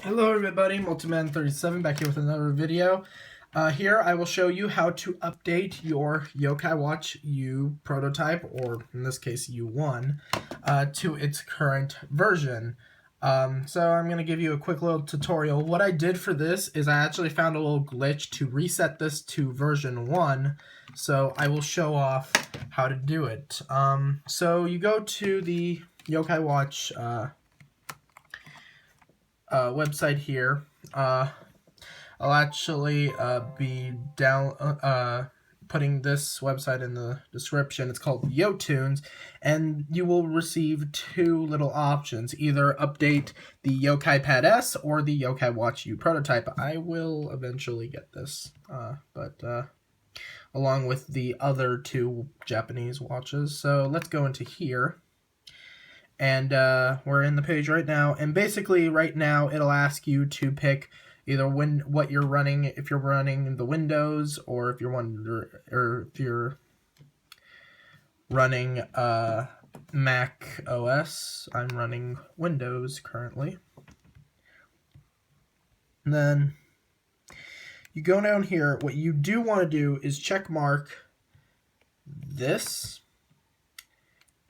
Hello everybody, Multiman37 back here with another video. Here I will show you how to update your Yokai Watch U prototype, or in this case U1, to its current version. So I'm going to give you a quick little tutorial. What I did for this is I actually found a little glitch to reset this to version 1, so I will show off how to do it. So you go to the Yokai Watch website here. I'll actually be putting this website in the description. It's called YoTunes, and you will receive two little options: either update the Yokai Pad S or the Yokai Watch U prototype. I will eventually get this, but along with the other two Japanese watches. So let's go into here. And we're in the page right now, and basically right now it'll ask you to pick either what you're running, if you're running the Windows, or if you're running Mac OS. I'm running Windows currently. And then you go down here. What you do want to do is check mark this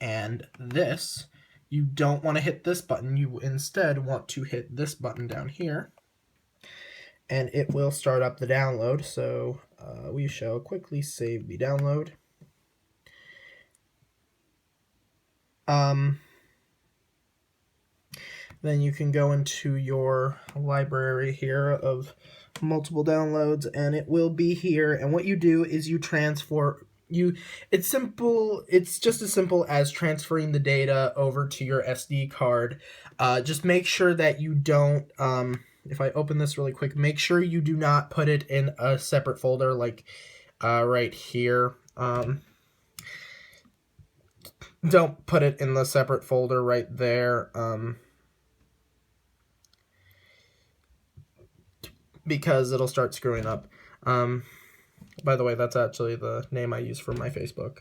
and this. You don't want to hit this button. You instead want to hit this button down here, and it will start up the download. So we shall quickly save the download. Then you can go into your library here of multiple downloads, and it will be here. And what you do is you transfer. It's simple. It's just as simple as transferring the data over to your SD card. Just make sure that you don't. If I open this really quick, make sure you do not put it in a separate folder like right here. Don't put it in the separate folder right there. Because it'll start screwing up. By the way, that's actually the name I use for my Facebook.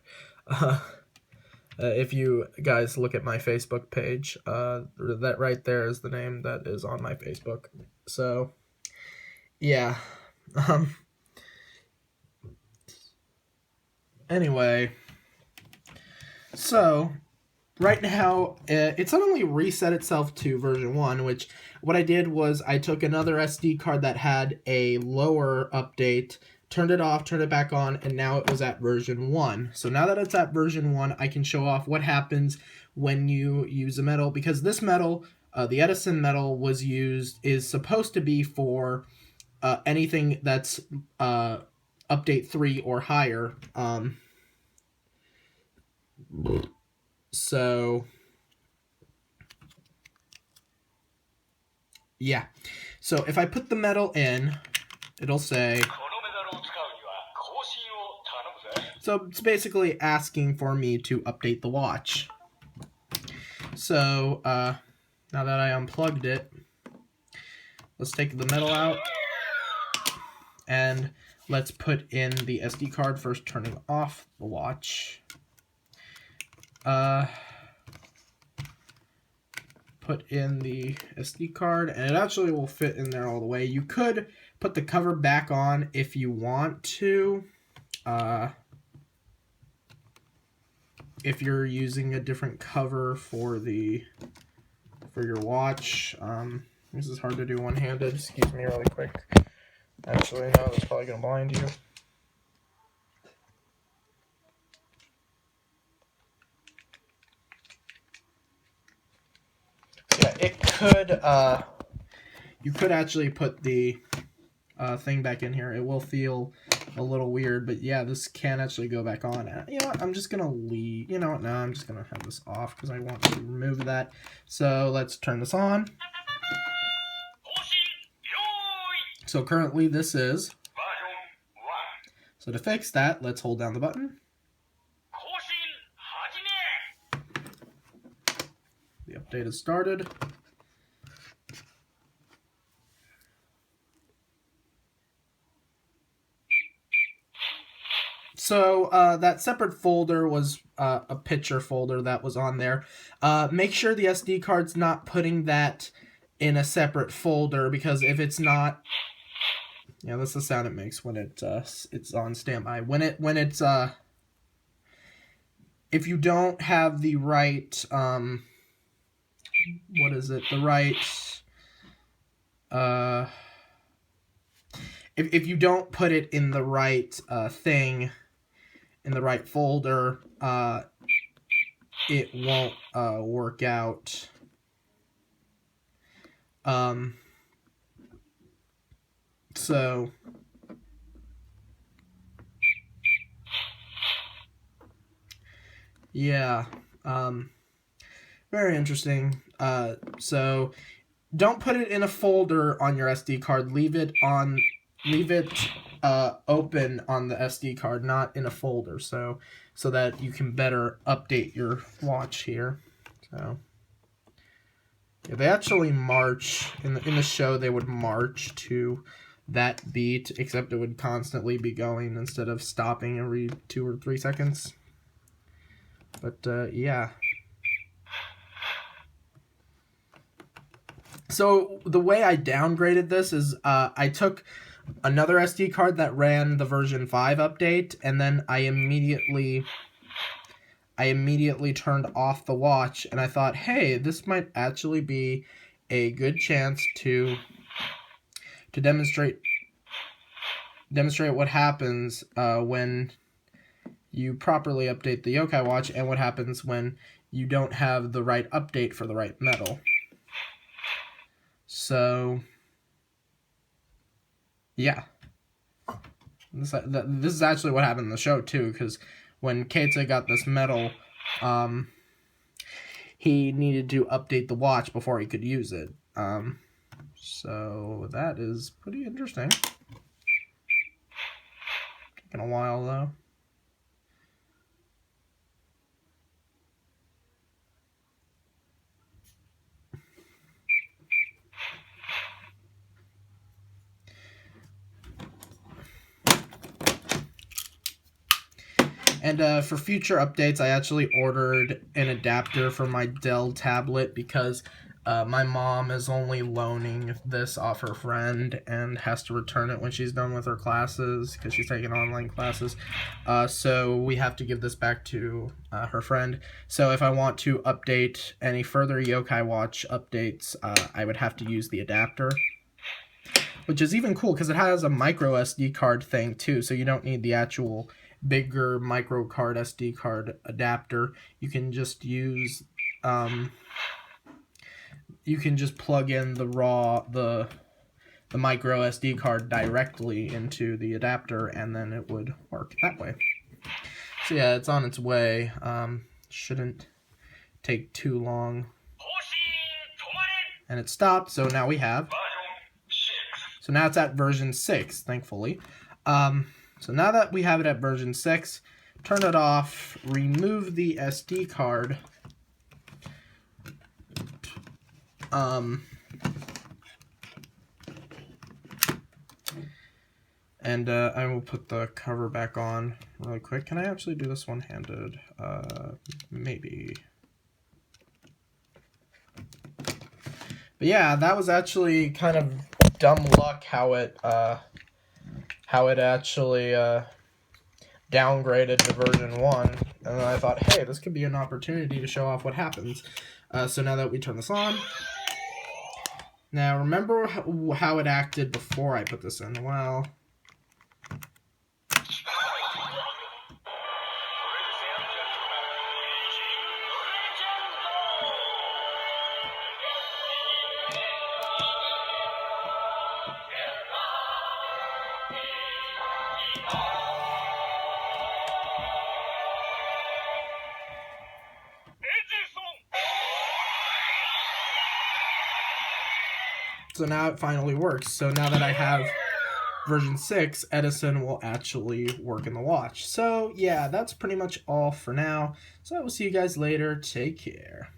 If you guys look at my Facebook page, that right there is the name that is on my Facebook. So, yeah. Anyway, so right now it suddenly reset itself to version 1, which what I did was I took another SD card that had a lower update, turned it off, turned it back on, and now it was at version 1. So now that it's at version 1, I can show off what happens when you use a metal, because this metal, the Edison metal, is supposed to be for anything that's update 3 or higher. So yeah, so if I put the metal in, it'll say, so it's basically asking for me to update the watch. So now that I unplugged it, let's take the metal out and let's put in the SD card, first turning off the watch. Put in the SD card, and it actually will fit in there all the way. You could put the cover back on if you want to, if you're using a different cover for your watch. This is hard to do one-handed. Excuse me really quick. Actually, no, that's probably gonna blind you. Yeah, it could, you could actually put the thing back in here. It will feel a little weird, but yeah, this can actually go back on. You know what, I'm just gonna leave, you know what, no, I'm just gonna have this off because I want to remove that. So let's turn this on. So currently this is, so to fix that, let's hold down the button. The update has started. So that separate folder was a picture folder that was on there. Make sure the SD card's not putting that in a separate folder, because if it's not, yeah, that's the sound it makes when it's on standby. When it's if you don't have the right what is it? The right if you don't put it in the right thing, in the right folder, it won't work out. So yeah, very interesting. So don't put it in a folder on your SD card. Leave it open on the SD card, not in a folder, so that you can better update your watch here. So yeah, they actually march in the show. They would march to that beat, except it would constantly be going instead of stopping every 2 or 3 seconds. But yeah. So the way I downgraded this is I took another SD card that ran the version 5 update, and then I immediately turned off the watch, and I thought, hey, this might actually be a good chance to demonstrate what happens when you properly update the yokai watch, and what happens when you don't have the right update for the right medal. So yeah, this is actually what happened in the show too, because when Keita got this medal, he needed to update the watch before he could use it. So that is pretty interesting. Taking a while though. And for future updates, I actually ordered an adapter for my Dell tablet, because my mom is only loaning this off her friend and has to return it when she's done with her classes, because she's taking online classes. So we have to give this back to her friend. So if I want to update any further Yokai Watch updates, I would have to use the adapter, which is even cool because it has a micro SD card thing too, so you don't need the actual bigger micro card SD card adapter. You can just use you can just plug in the micro SD card directly into the adapter, and then it would work that way. So yeah, it's on its way. Shouldn't take too long. And it stopped, so now we have. So now it's at version 6, thankfully. So now that we have it at version 6, turn it off, remove the SD card. And I will put the cover back on really quick. Can I actually do this one-handed? Maybe. But yeah, that was actually kind of dumb luck how it actually downgraded to version 1. And then I thought, hey, this could be an opportunity to show off what happens. So now that we turn this on. Now, remember how it acted before I put this in? Well... So now it finally works. So now that I have version 6, Edison will actually work in the watch. So yeah, that's pretty much all for now. So I will see you guys later. Take care.